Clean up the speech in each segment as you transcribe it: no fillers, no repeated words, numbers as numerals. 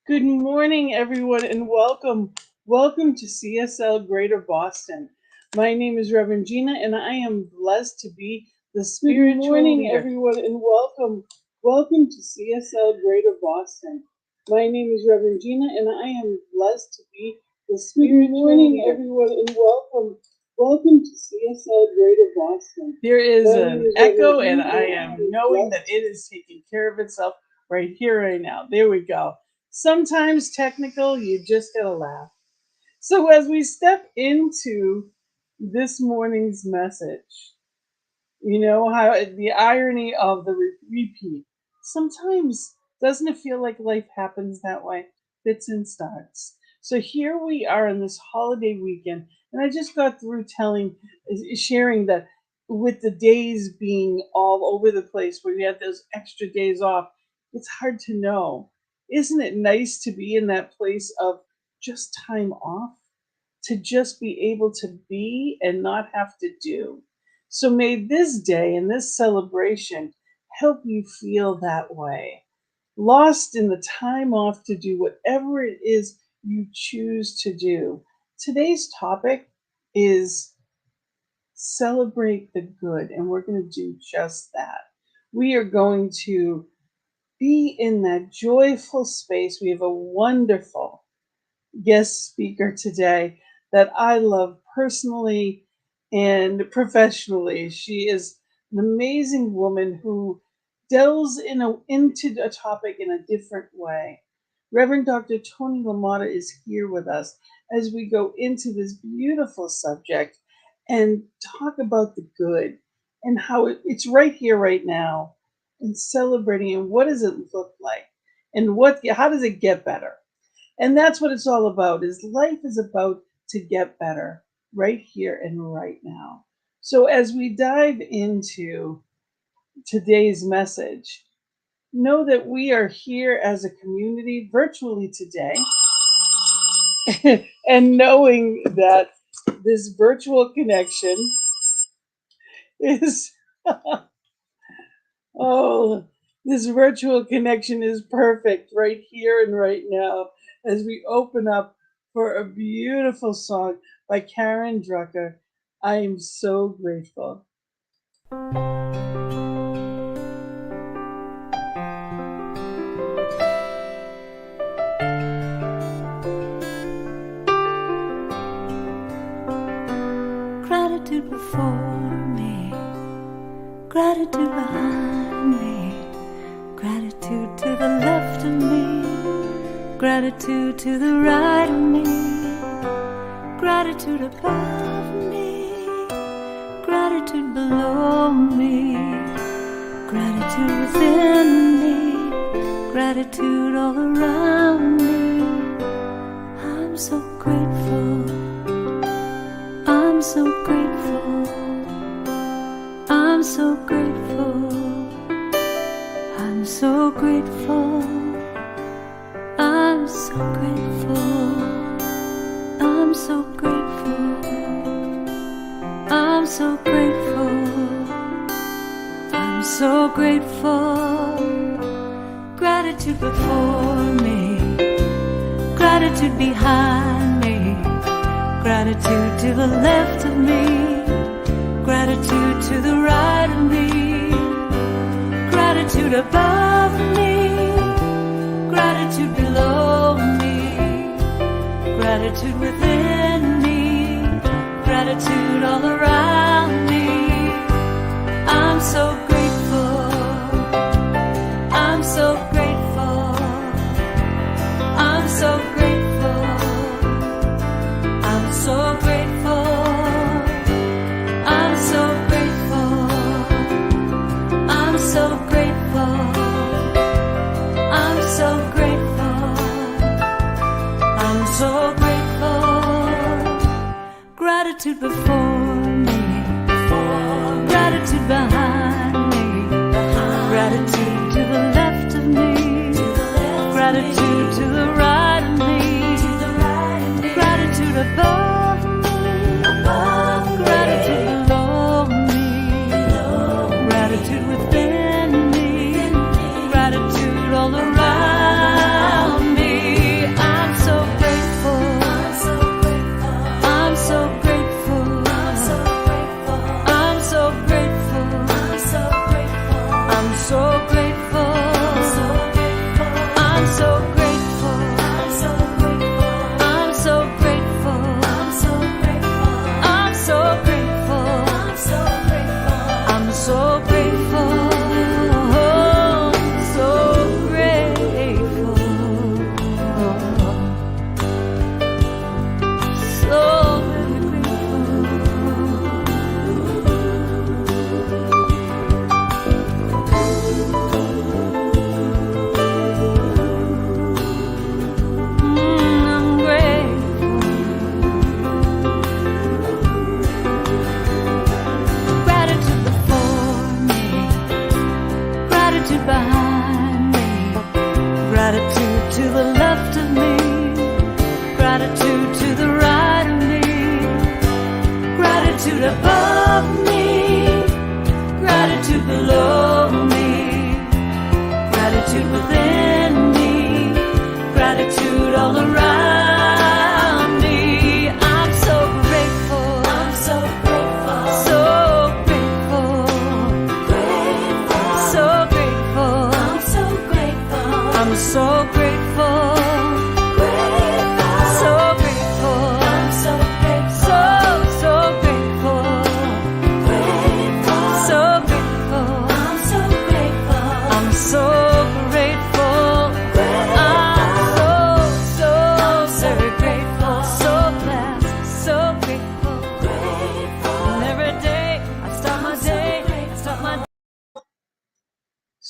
Good morning, everyone, and welcome. Welcome to CSL Greater Boston. My name is Reverend Gina, and I am blessed to be the spiritual Good morning, leader. everyone, and welcome. Welcome to CSL Greater Boston. My name is Reverend Gina, and I am blessed to be the spiritual Good morning, leader. everyone, and welcome. Welcome to CSL Greater Boston. There is My name an is echo, Reverend and Gina, I and am knowing that blessed. it is taking care of itself right here, right now. There we go. Sometimes technical, you just gotta laugh. So, as we step into this morning's message, you know how the irony of the repeat. Sometimes doesn't it feel like life happens that way? Fits and starts. So here we are in this holiday weekend, and I just got through sharing that with the days being all over the place, where you have those extra days off, it's hard to know. Isn't it nice to be in that place of just time off? To just be able to be and not have to do. So may this day and this celebration help you feel that way. Lost in the time off to do whatever it is you choose to do. Today's topic is celebrate the good, and we're going to do just that. We are going to be in that joyful space. We have a wonderful guest speaker today that I love personally and professionally. She is an amazing woman who delves into a topic in a different way. Reverend Dr. Toni LaMotta is here with us as we go into this beautiful subject and talk about the good and how it's right here, right now, and celebrating and what does it look like and how does it get better. And that's what it's all about. Is life is about to get better right here and right now. So as we dive into today's message, know that we are here as a community virtually today and knowing that this virtual connection is oh, this virtual connection is perfect right here and right now as we open up for a beautiful song by Karen Drucker. I am so grateful. Gratitude before me, gratitude behind me, gratitude to the left of me, gratitude to the right of me, gratitude above me, gratitude below me, gratitude within me, gratitude all around me. I'm so grateful, I'm so grateful, I'm so grateful, I'm so grateful, I'm so grateful, I'm so grateful, I'm so grateful, I'm so grateful. Gratitude before me, gratitude behind me, gratitude to the left of me, gratitude to the right of me, gratitude above me, gratitude below me, gratitude within me, gratitude all around me. I'm so grateful, I'm so grateful, I'm so grateful, I'm so grateful, I'm so grateful, I'm so grateful, I'm so grateful, I'm so grateful. Gratitude before me, gratitude behind me, gratitude to the left of me, gratitude to the right of me, gratitude above me, gratitude below me, gratitude within me, gratitude all around me.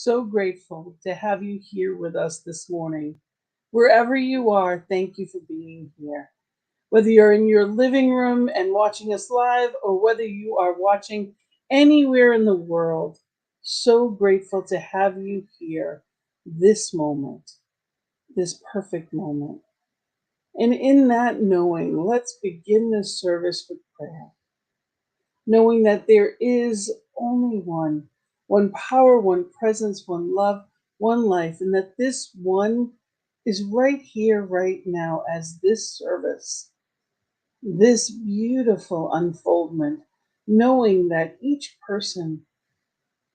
So grateful to have you here with us this morning. Wherever you are, thank you for being here. Whether you're in your living room and watching us live, or whether you are watching anywhere in the world, so grateful to have you here this moment, this perfect moment. And in that knowing, let's begin this service with prayer, knowing that there is only one power, one presence, one love, one life, and that this one is right here, right now, as this service, this beautiful unfoldment, knowing that each person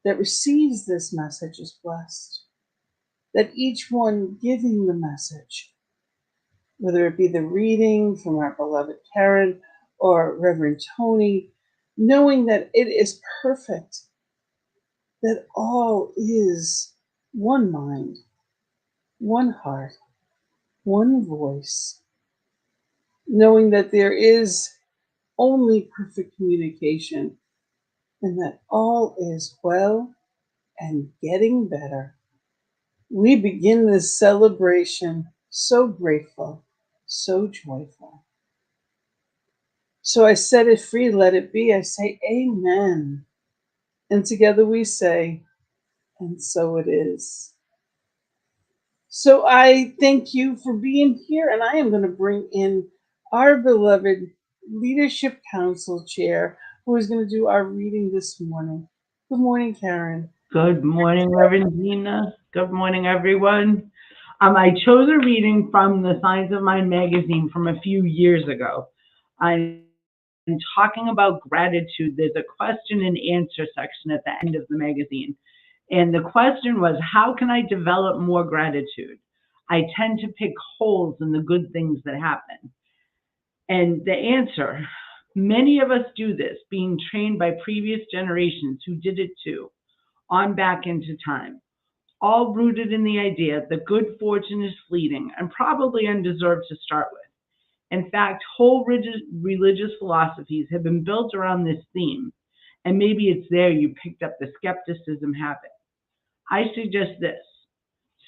that receives this message is blessed, that each one giving the message, whether it be the reading from our beloved Karen or Reverend Toni, knowing that it is perfect, that all is one mind, one heart, one voice, knowing that there is only perfect communication and that all is well and getting better. We begin this celebration so grateful, so joyful. So I set it free, let it be. I say amen. And together we say, and so it is. So I thank you for being here, and I am going to bring in our beloved Leadership Council Chair, who is going to do our reading this morning. Good morning, Karen. Good morning, Reverend Gina. Good morning, everyone. I chose a reading from the Signs of Mind magazine from a few years ago. I'm talking about gratitude. There's a question and answer section at the end of the magazine. And the question was, how can I develop more gratitude? I tend to pick holes in the good things that happen. And the answer, many of us do this, being trained by previous generations who did it too, on back into time, all rooted in the idea that good fortune is fleeting and probably undeserved to start with. In fact, whole religious philosophies have been built around this theme, and maybe it's there you picked up the skepticism habit. I suggest this.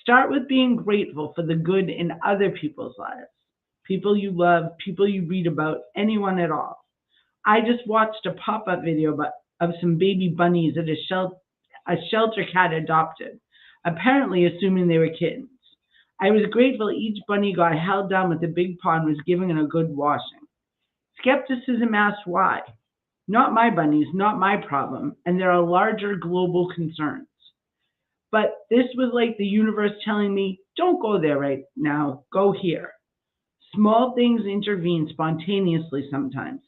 Start with being grateful for the good in other people's lives, people you love, people you read about, anyone at all. I just watched a pop-up video of some baby bunnies at a shelter cat adopted, apparently assuming they were kittens. I was grateful each bunny got held down with a big paw and was given a good washing. Skepticism asked why. Not my bunnies, not my problem, and there are larger global concerns. But this was like the universe telling me, don't go there right now, go here. Small things intervene spontaneously sometimes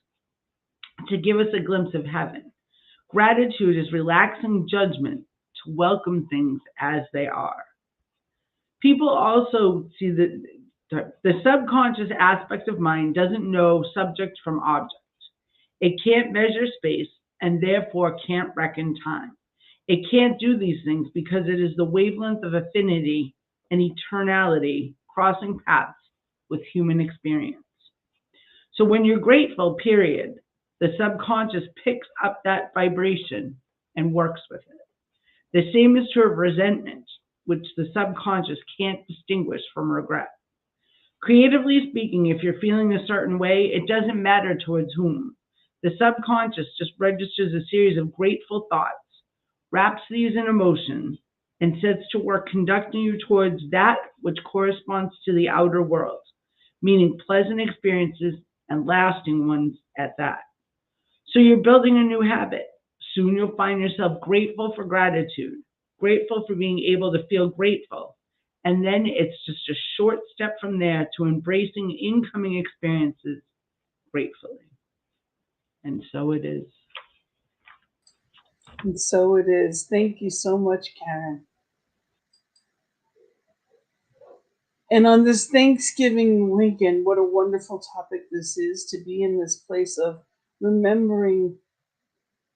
to give us a glimpse of heaven. Gratitude is relaxing judgment to welcome things as they are. People also see that the subconscious aspect of mind doesn't know subject from object. It can't measure space and therefore can't reckon time. It can't do these things because it is the wavelength of affinity and eternality crossing paths with human experience. So when you're grateful, period, the subconscious picks up that vibration and works with it. The same is true of resentment, which the subconscious can't distinguish from regret. Creatively speaking, if you're feeling a certain way, it doesn't matter towards whom. The subconscious just registers a series of grateful thoughts, wraps these in emotions, and sets to work conducting you towards that which corresponds to the outer world, meaning pleasant experiences and lasting ones at that. So you're building a new habit. Soon you'll find yourself grateful for gratitude, grateful for being able to feel grateful. And then it's just a short step from there to embracing incoming experiences gratefully. And so it is. And so it is. Thank you so much, Karen. And on this Thanksgiving weekend, what a wonderful topic this is, to be in this place of remembering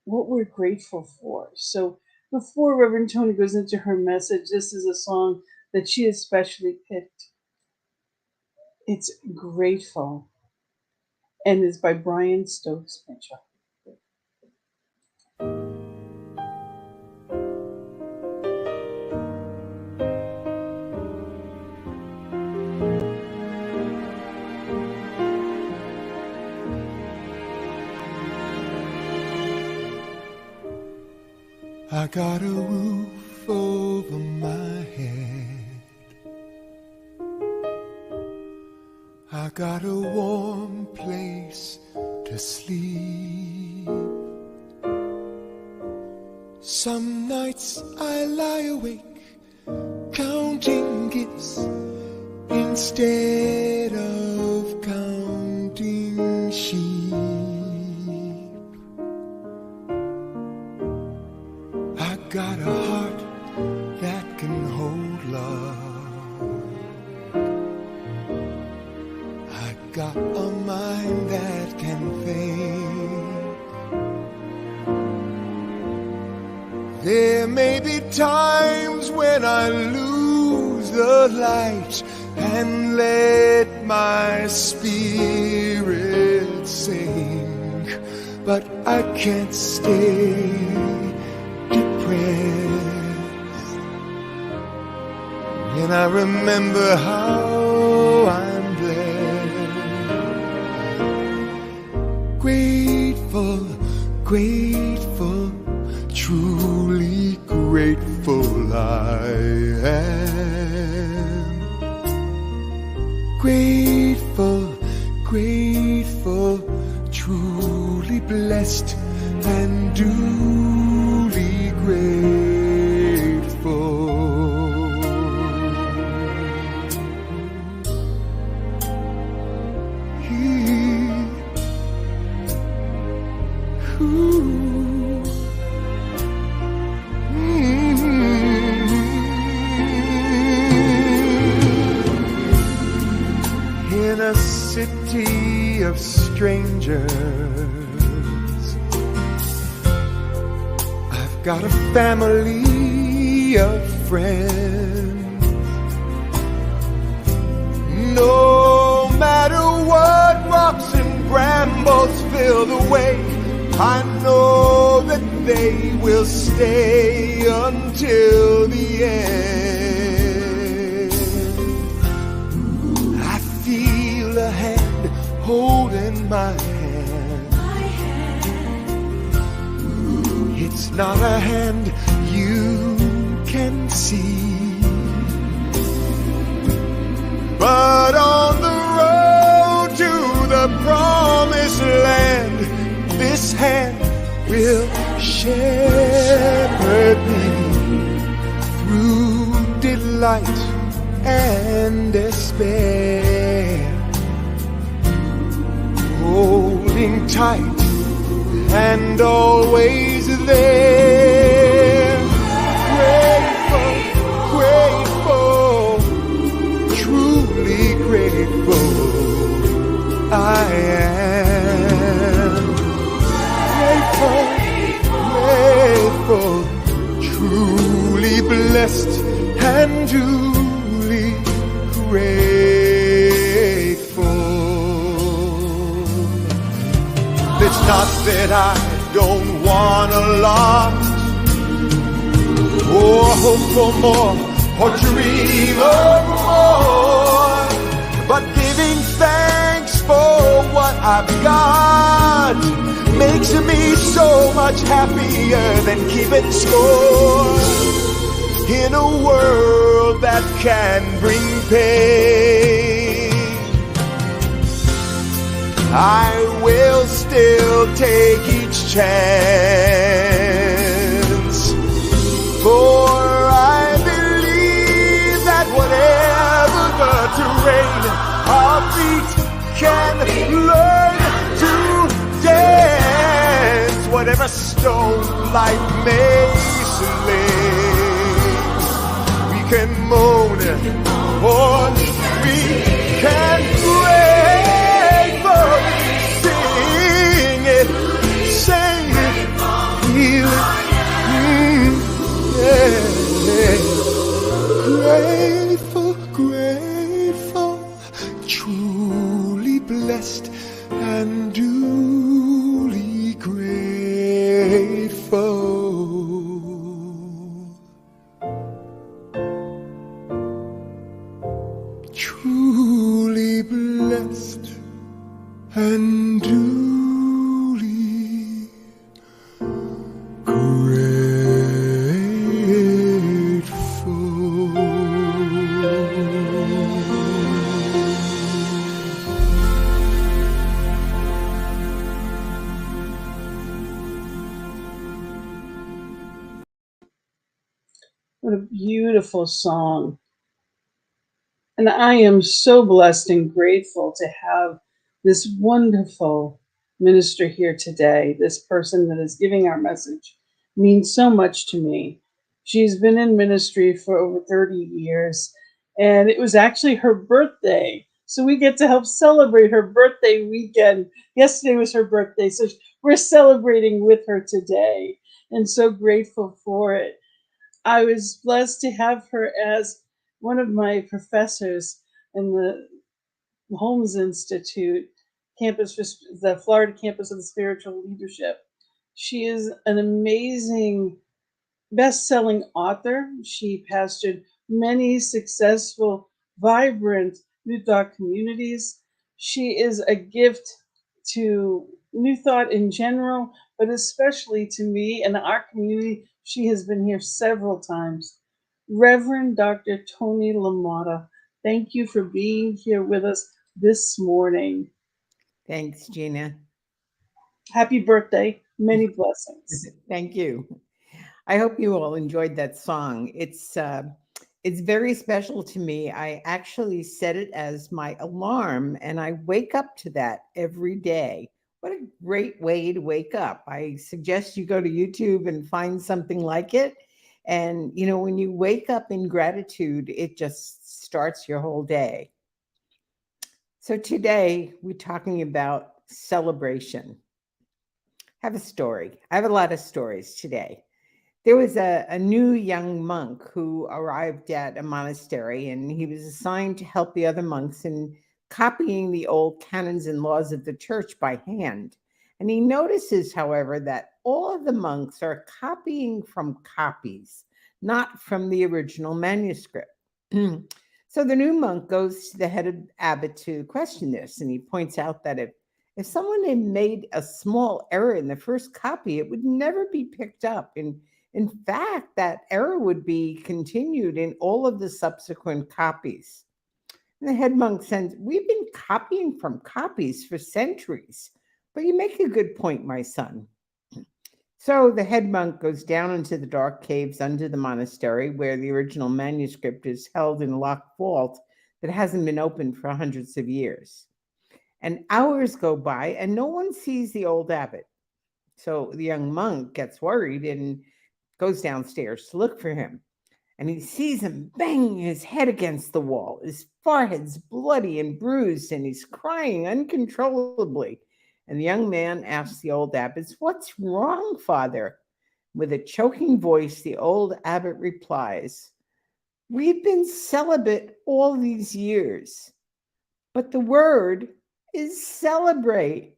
what we're grateful for. So before Reverend Toni goes into her message, this is a song that she especially picked. It's Grateful, and is by Brian Stokes Mitchell. I got a roof over my head. I got a warm place to sleep. Some nights I lie awake counting gifts instead of counting sheep. I got a heart that can hold love. I got a mind that can think. There may be times when I lose the light and let my spirit sink, but I can't stay depressed. And I remember how I'm blessed. Grateful, grateful, truly grateful I am. Grateful, grateful, truly blessed and duly grateful. In a city of strangers, I've got a family of friends. No matter what rocks and brambles fill the way, I know that they will stay until the end. I feel a hand holding my hand. It's not a hand you can see, but on the road to the promised land, this hand will shepherd me through delight and despair, holding tight and always there. Grateful, grateful, truly grateful I am. Grateful, truly blessed and duly grateful. It's not that I don't want a lot, or hope for more, or dream of more, but giving thanks for what I've got makes me so much happier than keeping score in a world that can bring pain. I will still take each chance, for I believe that whatever the terrain, our feet can learn to dance. Whatever stone life may sling, we can moan or we can grateful, sing it, sing it, feel it, grateful, grateful, truly blessed and duly grateful. Truly blessed and duly grateful. beautiful song. And I am so blessed and grateful to have this wonderful minister here today. This person that is giving our message means so much to me. She's been in ministry for over 30 years, and it was actually her birthday. So we get to help celebrate her birthday weekend. Yesterday was her birthday, so we're celebrating with her today, and so grateful for it. I was blessed to have her as one of my professors in the Holmes Institute campus, for the Florida campus of the spiritual leadership. She is an amazing best-selling author. She pastored many successful, vibrant New Thought communities. She is a gift to New Thought in general, but especially to me and our community. She has been here several times. Reverend Dr. Toni LaMotta, thank you for being here with us this morning. Thanks, Gina. Happy birthday. Many blessings. Thank you. I hope you all enjoyed that song. It's very special to me. I actually set it as my alarm, and I wake up to that every day. What a great way to wake up! I suggest you go to YouTube and find something like it. And when you wake up in gratitude, it just starts your whole day. So today we're talking about celebration. I have a story. I have a lot of stories today. There was a new young monk who arrived at a monastery, and he was assigned to help the other monks in copying the old canons and laws of the church by hand. And he notices, however, that all of the monks are copying from copies, not from the original manuscript. So the new monk goes to the head of abbot to question this, and he points out that if someone had made a small error in the first copy, it would never be picked up. And in fact, that error would be continued in all of the subsequent copies. And the head monk says, "We've been copying from copies for centuries, but you make a good point, my son." So the head monk goes down into the dark caves under the monastery where the original manuscript is held in a locked vault that hasn't been opened for hundreds of years. And hours go by and no one sees the old abbot. So the young monk gets worried and goes downstairs to look for him. And he sees him banging his head against the wall. His forehead's bloody and bruised, and he's crying uncontrollably. And the young man asks the old abbot, "What's wrong, Father?" With a choking voice, the old abbot replies, "We've been celibate all these years, but the word is celebrate."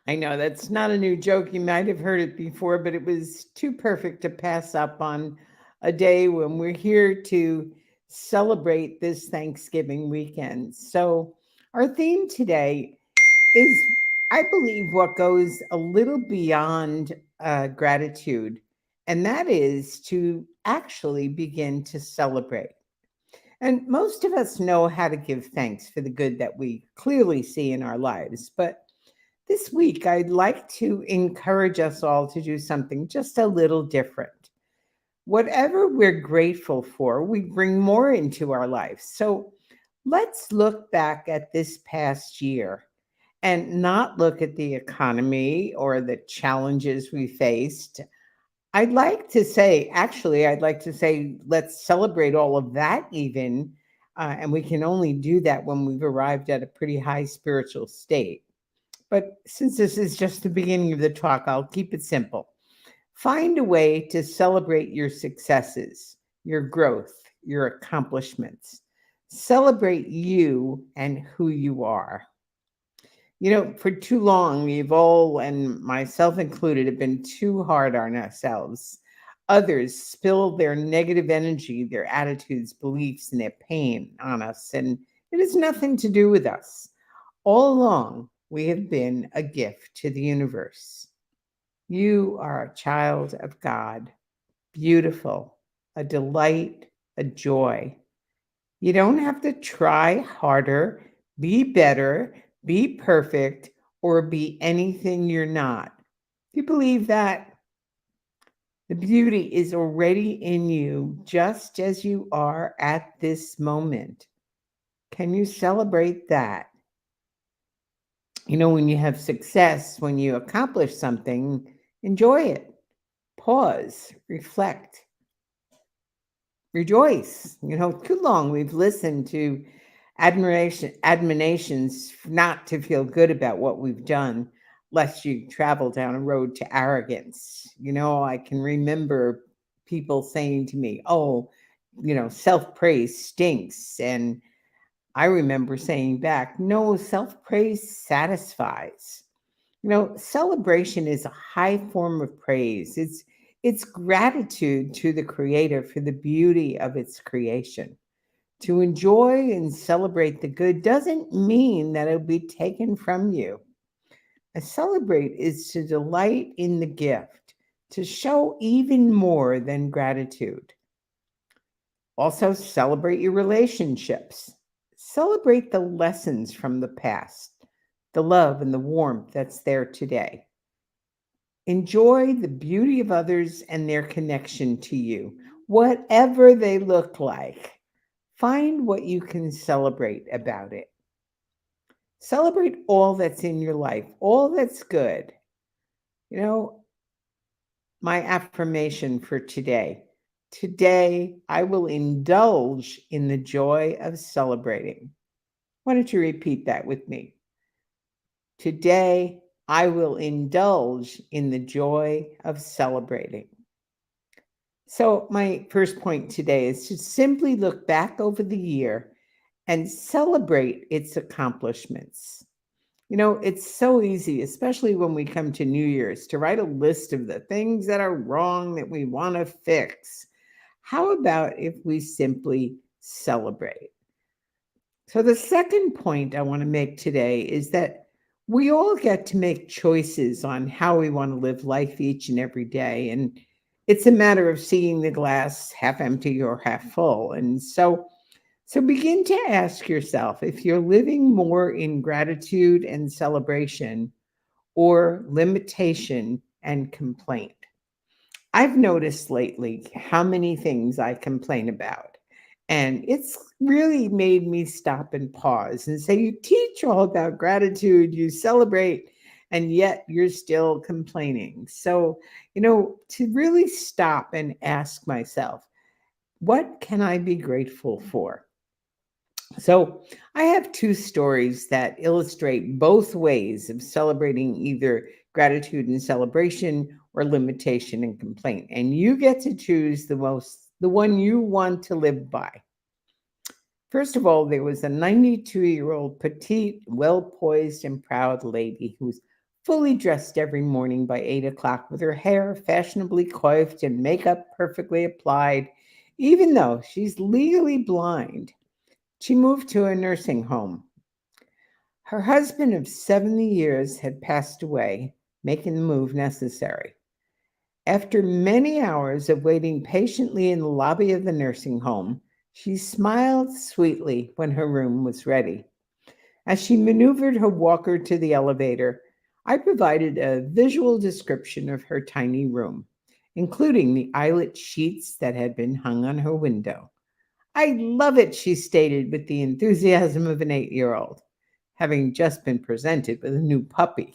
I know that's not a new joke. You might have heard it before, but it was too perfect to pass up on a day when we're here to celebrate this Thanksgiving weekend. So, our theme today is, I believe, what goes a little beyond gratitude, and that is to actually begin to celebrate. And most of us know how to give thanks for the good that we clearly see in our lives, but this week, I'd like to encourage us all to do something just a little different. Whatever we're grateful for, we bring more into our lives. So let's look back at this past year and not look at the economy or the challenges we faced. I'd like to say, let's celebrate all of that even. And we can only do that when we've arrived at a pretty high spiritual state. But since this is just the beginning of the talk, I'll keep it simple. Find a way to celebrate your successes, your growth, your accomplishments. Celebrate you and who you are. For too long, we've all, and myself included, have been too hard on ourselves. Others spill their negative energy, their attitudes, beliefs, and their pain on us, and it has nothing to do with us. All along, we have been a gift to the universe. You are a child of God, beautiful, a delight, a joy. You don't have to try harder, be better, be perfect, or be anything you're not. Do you believe that? The beauty is already in you just as you are at this moment. Can you celebrate that? When you have success, when you accomplish something, enjoy it. Pause, reflect, rejoice. Too long we've listened to admonitions not to feel good about what we've done, lest you travel down a road to arrogance. I can remember people saying to me, "Oh, self praise stinks." And I remember saying back, "No, self praise satisfies." Celebration is a high form of praise. It's gratitude to the creator for the beauty of its creation. To enjoy and celebrate the good doesn't mean that it'll be taken from you. A celebrate is to delight in the gift, to show even more than gratitude. Also, celebrate your relationships. Celebrate the lessons from the past, the love and the warmth that's there today. Enjoy the beauty of others and their connection to you, whatever they look like. Find what you can celebrate about it. Celebrate all that's in your life, all that's good. You know, my affirmation for today. Today, I will indulge in the joy of celebrating. Why don't you repeat that with me? Today, I will indulge in the joy of celebrating. So, my first point today is to simply look back over the year and celebrate its accomplishments. It's so easy, especially when we come to New Year's, to write a list of the things that are wrong that we want to fix. How about if we simply celebrate? So, the second point I want to make today is that we all get to make choices on how we want to live life each and every day. And it's a matter of seeing the glass half empty or half full. And so begin to ask yourself if you're living more in gratitude and celebration or limitation and complaint. I've noticed lately how many things I complain about. And it's really made me stop and pause and say, you teach all about gratitude, you celebrate, and yet you're still complaining. So, to really stop and ask myself, what can I be grateful for? So, I have two stories that illustrate both ways of celebrating either gratitude and celebration or limitation and complaint. And you get to choose the one you want to live by. First of all, there was a 92-year-old petite, well poised, and proud lady who was fully dressed every morning by 8 o'clock with her hair fashionably coiffed and makeup perfectly applied, even though she's legally blind. She moved to a nursing home. Her husband of 70 years had passed away, making the move necessary. After many hours of waiting patiently in the lobby of the nursing home, she smiled sweetly when her room was ready. As she maneuvered her walker to the elevator, I provided a visual description of her tiny room, including the eyelet sheets that had been hung on her window. "I love it," she stated with the enthusiasm of an 8-year-old, having just been presented with a new puppy.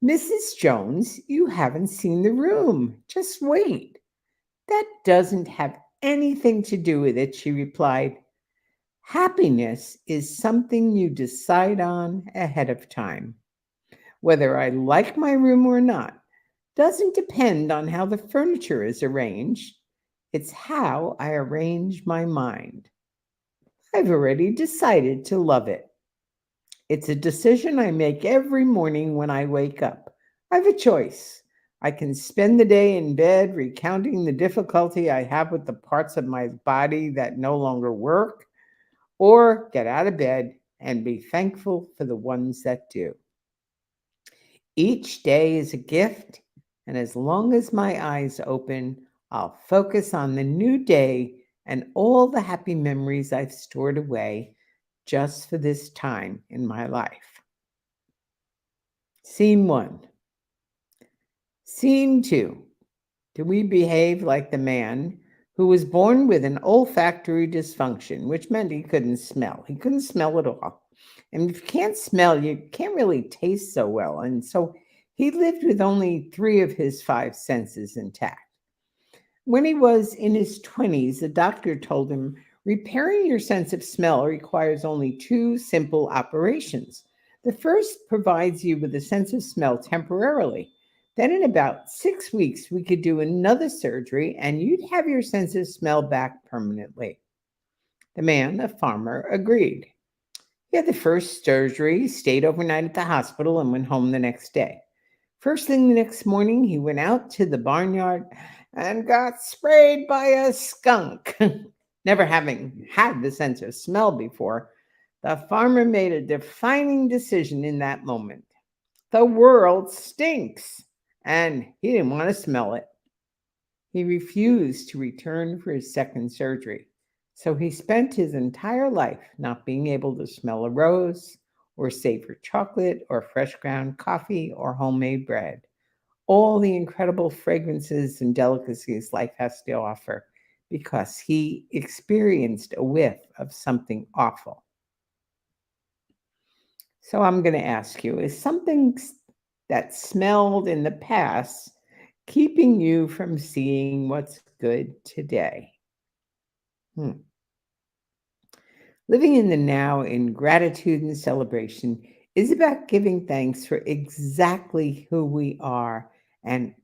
"Mrs. Jones, you haven't seen the room. Just wait." "That doesn't have anything to do with it," she replied. "Happiness is something you decide on ahead of time. Whether I like my room or not doesn't depend on how the furniture is arranged. It's how I arrange my mind. I've already decided to love it. It's a decision I make every morning when I wake up. I have a choice. I can spend the day in bed recounting the difficulty I have with the parts of my body that no longer work, or get out of bed and be thankful for the ones that do. Each day is a gift, and as long as my eyes open, I'll focus on the new day and all the happy memories I've stored away just for this time in my life. Scene 1. Scene 2. Do we behave like the man who was born with an olfactory dysfunction, which meant he couldn't smell? He couldn't smell at all. And if you can't smell, you can't really taste so well. And so he lived with only three of his five senses intact. When he was in his 20s, the doctor told him repairing your sense of smell requires only two simple operations. The first provides you with a sense of smell temporarily. Then, in about 6 weeks, we could do another surgery and you'd have your sense of smell back permanently. The man, a farmer, agreed. He had the first surgery, stayed overnight at the hospital, and went home the next day. First thing the next morning, he went out to the barnyard and got sprayed by a skunk. Never having had the sense of smell before, the farmer made a defining decision in that moment. The world stinks, and he didn't want to smell it. He refused to return for his second surgery. So he spent his entire life not being able to smell a rose, or savor chocolate, or fresh ground coffee, or homemade bread. All the incredible fragrances and delicacies life has to offer because he experienced a whiff of something awful. So I'm going to ask you, is something that smelled in the past keeping you from seeing what's good today? Living in the now in gratitude and celebration is about giving thanks for exactly who we are and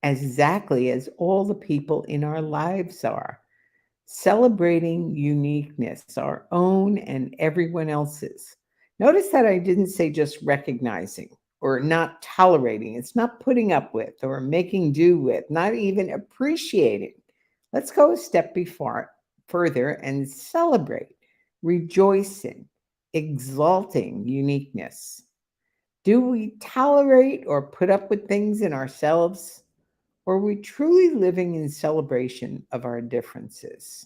exactly as all the people in our lives are. Celebrating uniqueness, our own and everyone else's. Notice that I didn't say just recognizing or not tolerating. It's not putting up with or making do with, not even appreciating. Let's go a step before further and celebrate, rejoicing, exalting uniqueness. Do we tolerate or put up with things in ourselves? Or are we truly living in celebration of our differences?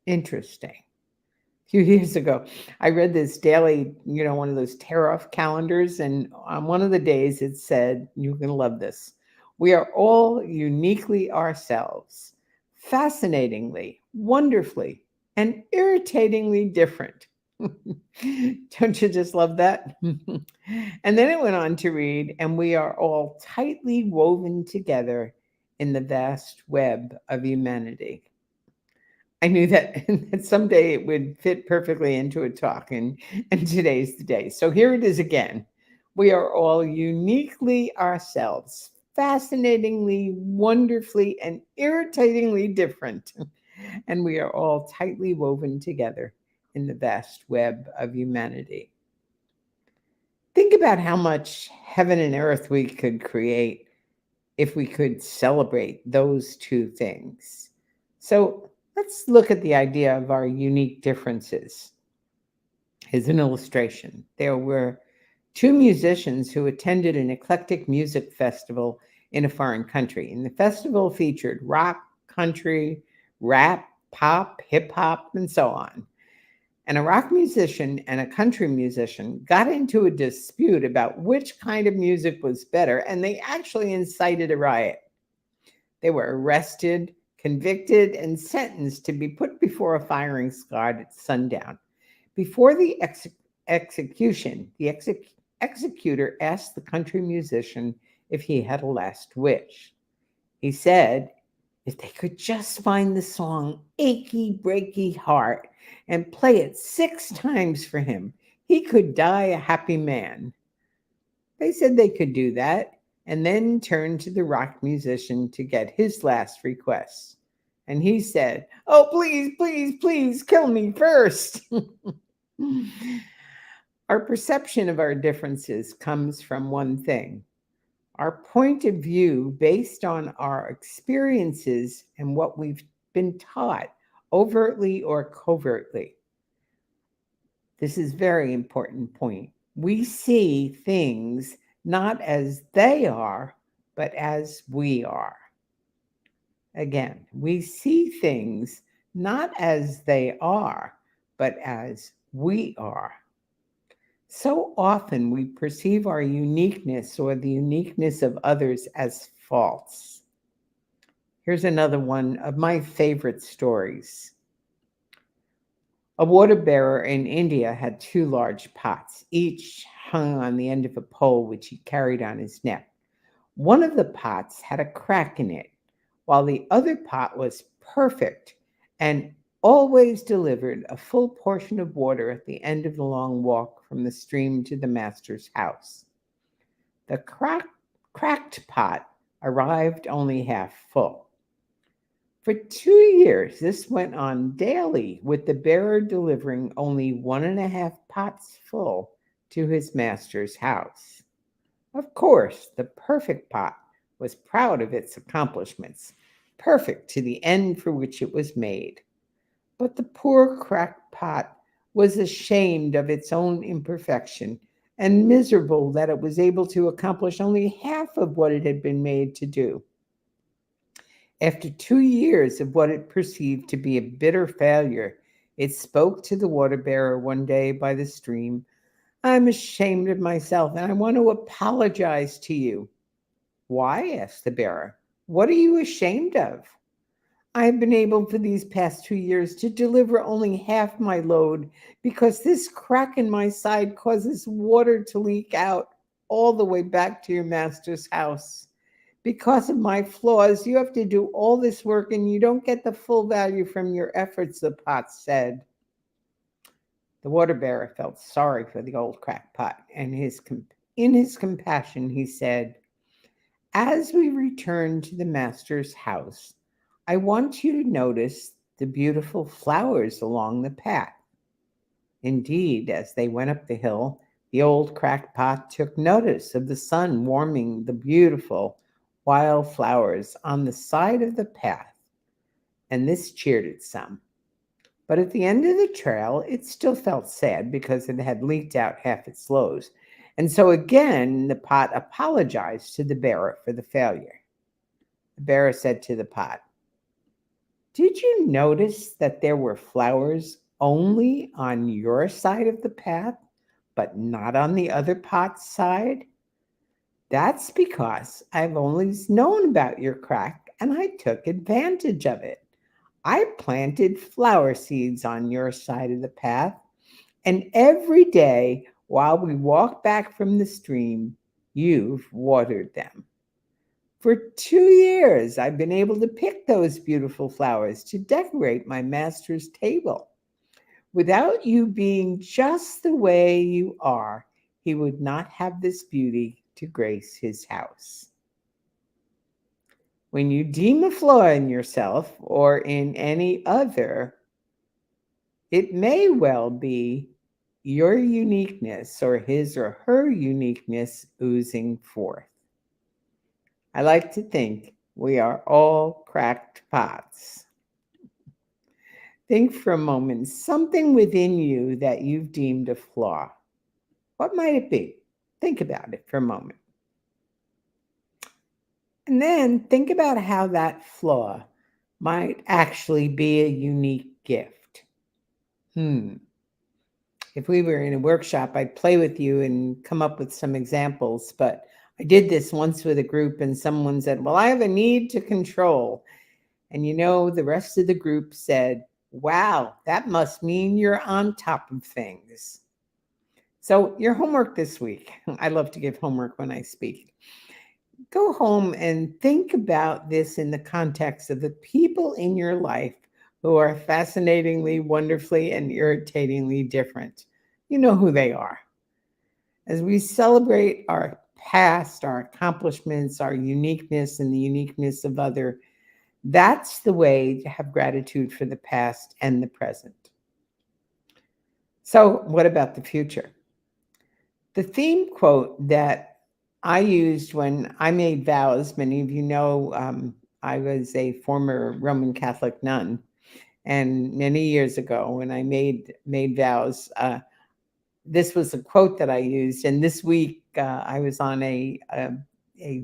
Interesting. A few years ago, I read this daily, one of those tear off calendars. And on one of the days, it said, you're going to love this. We are all uniquely ourselves, fascinatingly, wonderfully, and irritatingly different. Don't you just love that? And then it went on to read, and we are all tightly woven together in the vast web of humanity. I knew that, that someday it would fit perfectly into a talk, and today's the day. So here it is again. We are all uniquely ourselves, fascinatingly, wonderfully, and irritatingly different. And we are all tightly woven together in the vast web of humanity. Think about how much heaven and earth we could create if we could celebrate those two things. So let's look at the idea of our unique differences. Here's an illustration. There were two musicians who attended an eclectic music festival in a foreign country. And the festival featured rock, country, rap, pop, hip hop, and so on. And a rock musician and a country musician got into a dispute about which kind of music was better, and they actually incited a riot. They were arrested, convicted, and sentenced to be put before a firing squad at sundown. Before the execution, the executor asked the country musician if he had a last wish. He said, if they could just find the song Achy Breaky Heart and play it 6 times for him, he could die a happy man. They said they could do that and then turned to the rock musician to get his last request. And he said, oh, please, please, please kill me first. Our perception of our differences comes from one thing: our point of view based on our experiences and what we've been taught, overtly or covertly. This is a very important point. We see things not as they are, but as we are. Again, we see things not as they are, but as we are. So often we perceive our uniqueness or the uniqueness of others as false. Here's another one of my favorite stories. A water bearer in India had two large pots, each hung on the end of a pole which he carried on his neck. One of the pots had a crack in it, while the other pot was perfect and always delivered a full portion of water at the end of the long walk from the stream to the master's house. The cracked pot arrived only half full. For 2 years, this went on daily, with the bearer delivering only 1.5 pots full to his master's house. Of course, the perfect pot was proud of its accomplishments, perfect to the end for which it was made. But the poor cracked pot was ashamed of its own imperfection and miserable that it was able to accomplish only half of what it had been made to do. After 2 years of what it perceived to be a bitter failure, it spoke to the water bearer one day by the stream. I'm ashamed of myself and I want to apologize to you. Why? Asked the bearer. What are you ashamed of? I have been able for these past 2 years to deliver only half my load because this crack in my side causes water to leak out all the way back to your master's house. Because of my flaws, you have to do all this work and you don't get the full value from your efforts, the pot said. The water bearer felt sorry for the old cracked pot, and in his compassion, he said, as we return to the master's house, I want you to notice the beautiful flowers along the path. Indeed, as they went up the hill, the old cracked pot took notice of the sun warming the beautiful wild flowers on the side of the path, and this cheered it some. But at the end of the trail, it still felt sad because it had leaked out half its loaves. And so again, the pot apologized to the bearer for the failure. The bearer said to the pot, did you notice that there were flowers only on your side of the path, but not on the other pot's side? That's because I've always known about your crack and I took advantage of it. I planted flower seeds on your side of the path, and every day while we walk back from the stream, you've watered them. For 2 years, I've been able to pick those beautiful flowers to decorate my master's table. Without you being just the way you are, he would not have this beauty to grace his house. When you deem a flaw in yourself or in any other, it may well be your uniqueness or his or her uniqueness oozing forth. I like to think we are all cracked pots. Think for a moment, something within you that you've deemed a flaw. What might it be? Think about it for a moment. And then think about how that flaw might actually be a unique gift. If we were in a workshop, I'd play with you and come up with some examples, but I did this once with a group and someone said, well, I have a need to control. And the rest of the group said, wow, that must mean you're on top of things. So your homework this week, I love to give homework when I speak. Go home and think about this in the context of the people in your life who are fascinatingly, wonderfully, and irritatingly different. You know who they are. As we celebrate our past, our accomplishments, our uniqueness, and the uniqueness of others, that's the way to have gratitude for the past and the present. So, what about the future? The theme quote that I used when I made vows, many of you know I was a former Roman Catholic nun, and many years ago when I made vows, this was a quote that I used. And this week I was on a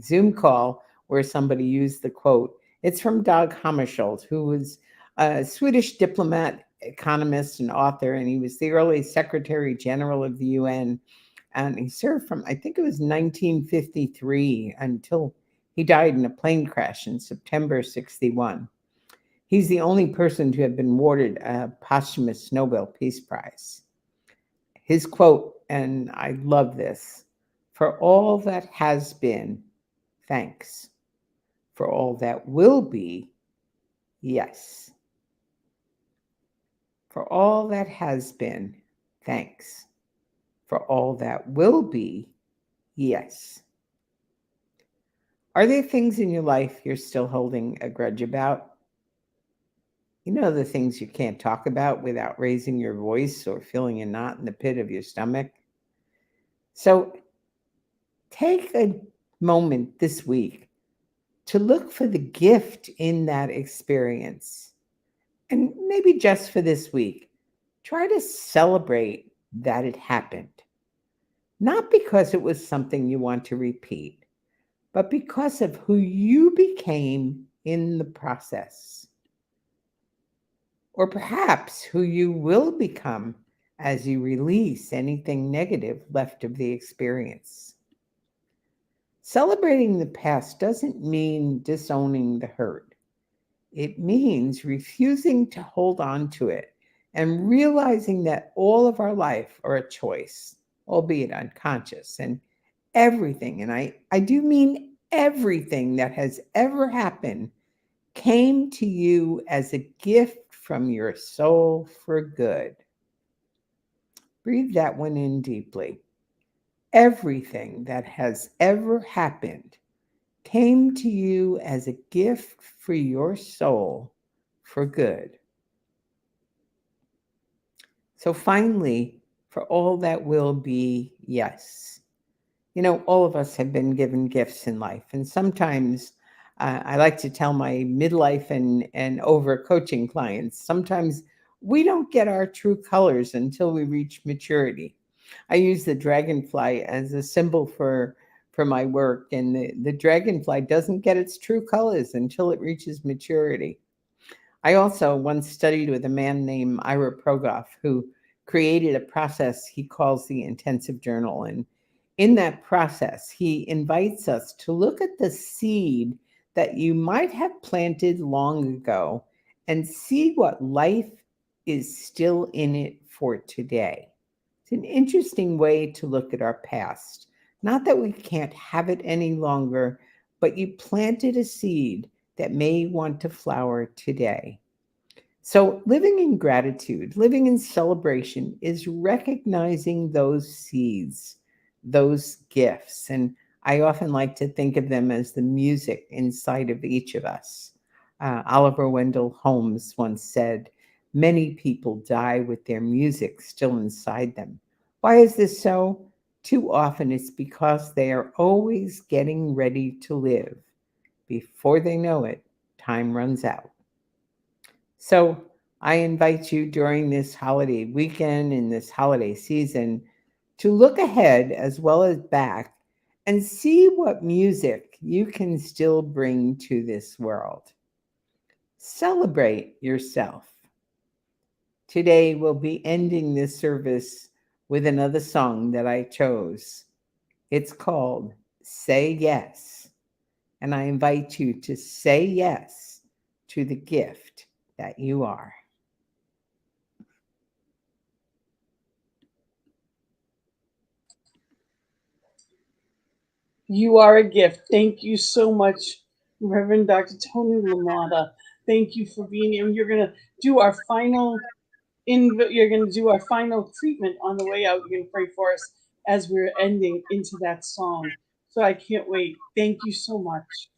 Zoom call where somebody used the quote. It's from Dag Hammarskjöld, who was a Swedish diplomat, economist, and author, and he was the early Secretary General of the UN. And he served from, I think it was 1953 until He died in a plane crash in September 61. He's the only person to have been awarded a posthumous Nobel Peace Prize. His quote, and I love this: "For all that has been, thanks. For all that will be, yes. For all that has been, thanks. For all that will be, yes." Are there things in your life you're still holding a grudge about? You know, the things you can't talk about without raising your voice or feeling a knot in the pit of your stomach? So take a moment this week to look for the gift in that experience. And maybe just for this week, try to celebrate that it happened. Not because it was something you want to repeat, but because of who you became in the process. Or perhaps who you will become as you release anything negative left of the experience. Celebrating the past doesn't mean disowning the hurt. It means refusing to hold on to it and realizing that all of our life are a choice, albeit unconscious, and everything, and I do mean everything that has ever happened, came to you as a gift from your soul for good. Breathe that one in deeply. Everything that has ever happened came to you as a gift for your soul for good. So finally, for all that will be, yes. You know, all of us have been given gifts in life, and sometimes I like to tell my midlife and over coaching clients, sometimes we don't get our true colors until we reach maturity. I use the dragonfly as a symbol for my work, and the dragonfly doesn't get its true colors until it reaches maturity. I also once studied with a man named Ira Progoff, who created a process he calls the intensive journal. And in that process, he invites us to look at the seed that you might have planted long ago and see what life is still in it for today. It's an interesting way to look at our past. Not that we can't have it any longer, but you planted a seed that may want to flower today. So, living in gratitude, living in celebration is recognizing those seeds, those gifts. And I often like to think of them as the music inside of each of us. Oliver Wendell Holmes once said, "Many people die with their music still inside them." Why is this so? Too often it's because they are always getting ready to live. Before they know it, time runs out. So I invite you during this holiday weekend and this holiday season to look ahead as well as back and see what music you can still bring to this world. Celebrate yourself. Today we'll be ending this service with another song that I chose. It's called Say Yes. And I invite you to say yes to the gift that you are. You are a gift. Thank you so much, Reverend Dr. Toni LaMotta. Thank you for being here. You're gonna do our final you're gonna do our final treatment on the way out. You're gonna pray for us as we're ending into that song. So I can't wait. Thank you so much.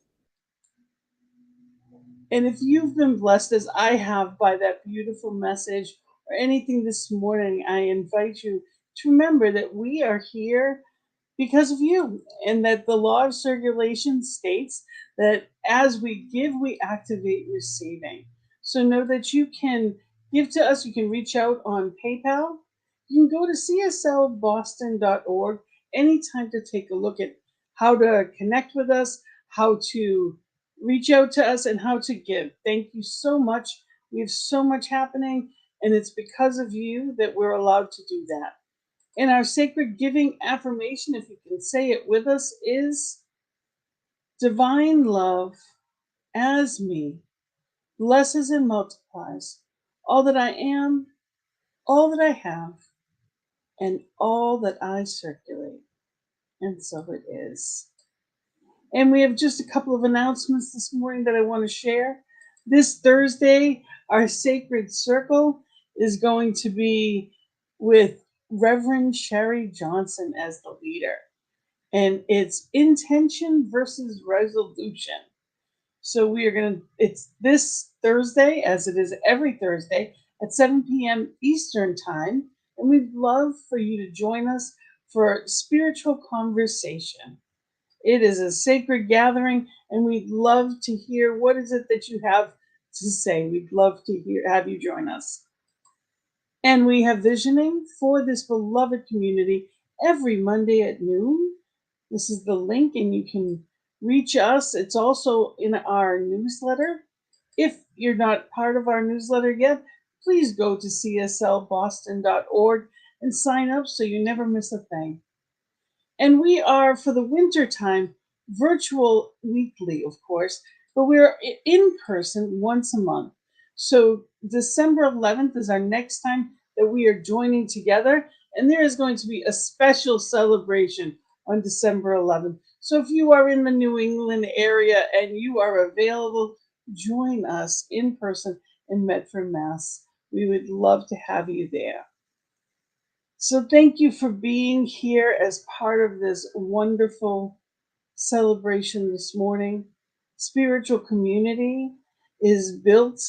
And if you've been blessed as I have by that beautiful message or anything this morning, I invite you to remember that we are here because of you, and that the law of circulation states that as we give, we activate receiving. So know that you can give to us. You can reach out on PayPal. You can go to cslboston.org anytime to take a look at how to connect with us, how to reach out to us, and how to give. Thank you so much. We have so much happening, and it's because of you that we're allowed to do that. And our sacred giving affirmation, if you can say it with us, is Divine love as me blesses and multiplies all that I am, all that I have, and all that I circulate. And so it is. And we have just a couple of announcements this morning that I want to share. This Thursday, our sacred circle is going to be with Reverend Sherry Johnson as the leader. And it's intention versus resolution. So we are going to, it's this Thursday, as it is every Thursday at 7 p.m. Eastern Time. And we'd love for you to join us for spiritual conversation. It is a sacred gathering, and we'd love to hear what is it that you have to say. We'd love to have you join us. And we have visioning for this beloved community every Monday at noon. This is the link, and you can reach us. It's also in our newsletter. If you're not part of our newsletter yet, please go to cslboston.org and sign up so you never miss a thing. And we are, for the winter time, virtual weekly, of course, but we're in person once a month. So December 11th is our next time that we are joining together, and there is going to be a special celebration on December 11th. So if you are in the New England area and you are available, join us in person in Medford, Mass. We would love to have you there. So thank you for being here as part of this wonderful celebration this morning. Spiritual community is built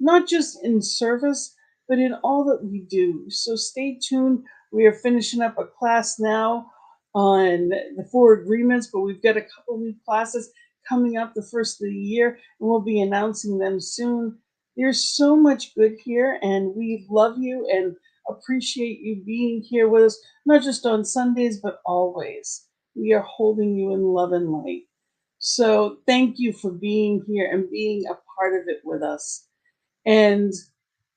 not just in service, but in all that we do. So stay tuned. We are finishing up a class now on the four agreements, but we've got a couple new classes coming up the first of the year, and we'll be announcing them soon. There's so much good here, and we love you and appreciate you being here with us, not just on Sundays, but always. We are holding you in love and light. So thank you for being here and being a part of it with us. And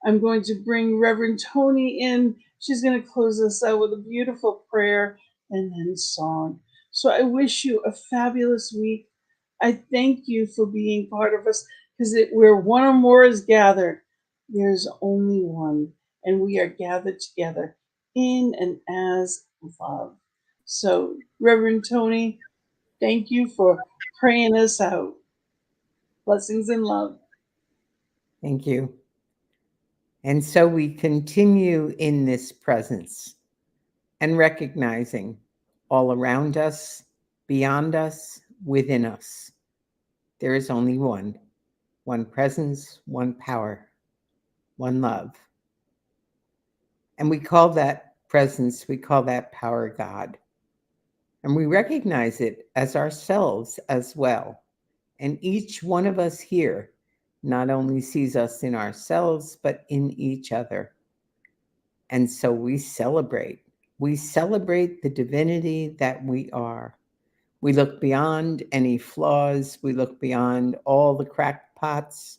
I'm going to bring Reverend Toni in. She's going to close us out with a beautiful prayer and then song. So I wish you a fabulous week. I thank you for being part of us, because where one or more is gathered, there's only one, and we are gathered together in and as love. So, Reverend Toni, thank you for praying us out. Blessings and love. Thank you. And so we continue in this presence and recognizing all around us, beyond us, within us. There is only one presence, one power, one love. And we call that presence, we call that power God. And we recognize it as ourselves as well. And each one of us here not only sees us in ourselves, but in each other. And so we celebrate. We celebrate the divinity that we are. We look beyond any flaws. We look beyond all the crackpots,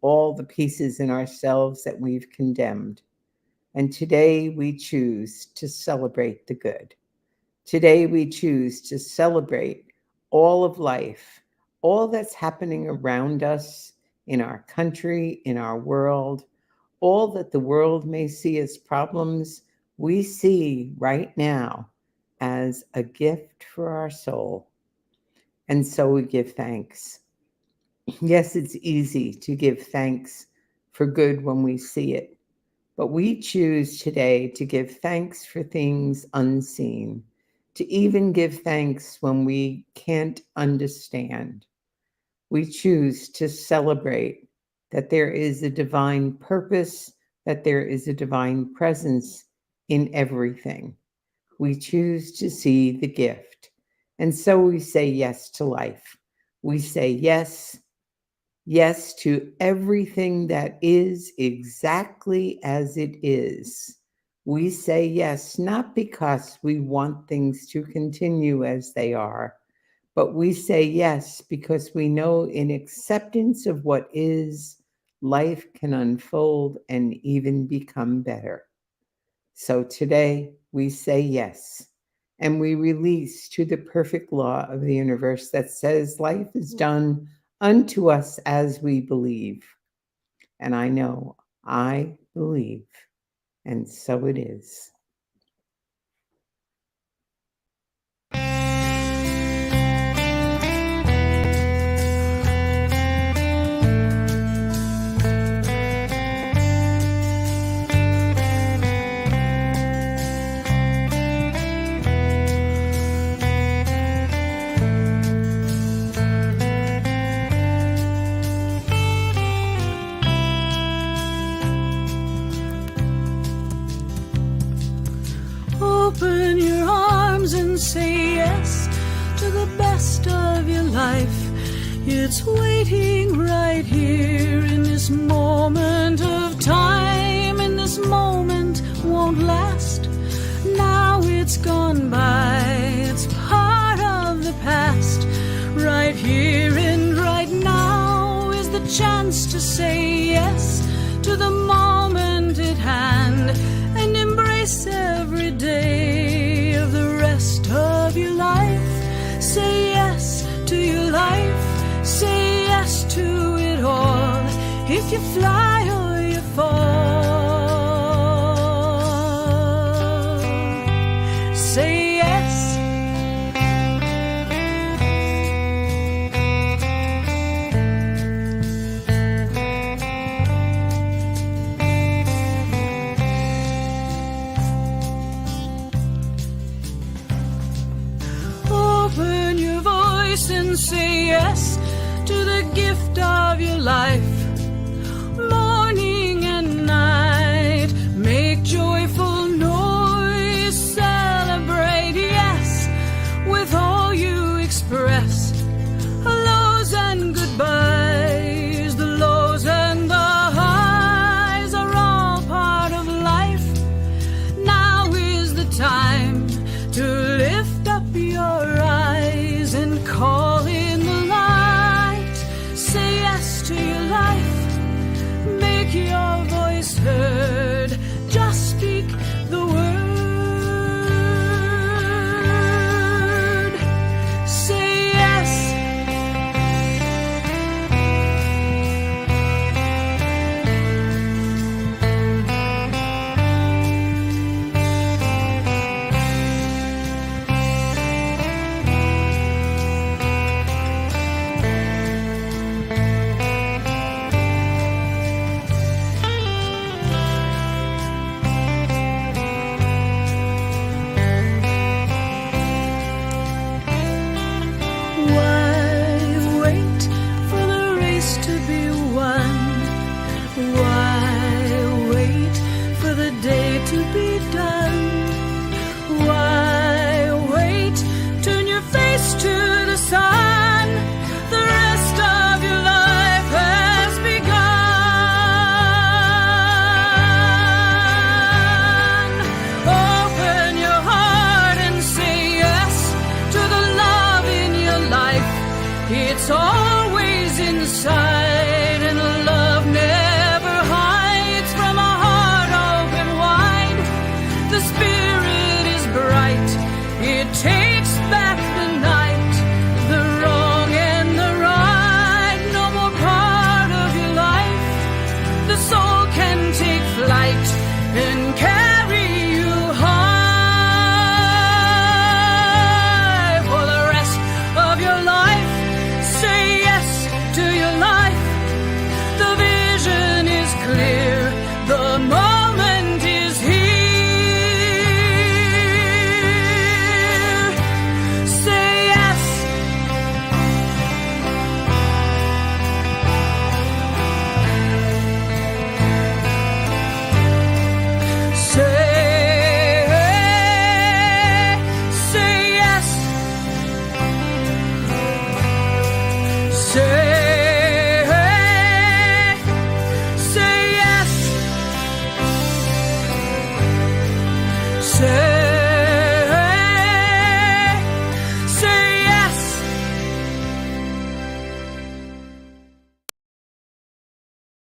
all the pieces in ourselves that we've condemned. And today we choose to celebrate the good. Today we choose to celebrate all of life, all that's happening around us in our country, in our world, all that the world may see as problems, we see right now as a gift for our soul. And so we give thanks. Yes, it's easy to give thanks for good when we see it, but we choose today to give thanks for things unseen, to even give thanks when we can't understand. We choose to celebrate that there is a divine purpose, that there is a divine presence in everything. We choose to see the gift. And so we say yes to life. We say yes, yes to everything that is exactly as it is. We say yes, not because we want things to continue as they are, but we say yes because we know in acceptance of what is, life can unfold and even become better. So today we say yes. and we release to the perfect law of the universe that says life is done unto us as we believe. And I know I believe, and so it is. Open your arms and say yes to the best of your life. It's waiting right here in this moment of time, and this moment won't last. Now it's gone by, it's part of the past. Right here and right now is the chance to say yes to the moment at hand, and embrace every day of the rest of your life. Say yes to your life, say yes to it all. If you fly or you fall, say yes. Open your voice and say yes to the gift of your life. Morning and night, make joyful noise, celebrate, yes, with all you express. Hellos and goodbyes, the lows and the highs are all part of life. Now is the time to lift up your eyes and call in the light. Say yes to your life, make your voice heard, just speak the word. Say yes. Why wait for the race to be won? Why wait for the day to be done? Why wait? Turn your face to the sun. The rest of your life has begun. Open your heart and say yes to the love in your life. It's always inside, and love never hides from a heart open wide. The spirit is bright, it takes back the night, the wrong and the right, no more part of your life. The soul can take flight and carry you high for the rest of your life. Say yes to your life. The vision is clear, the moment is here. Say yes. Say yes. Say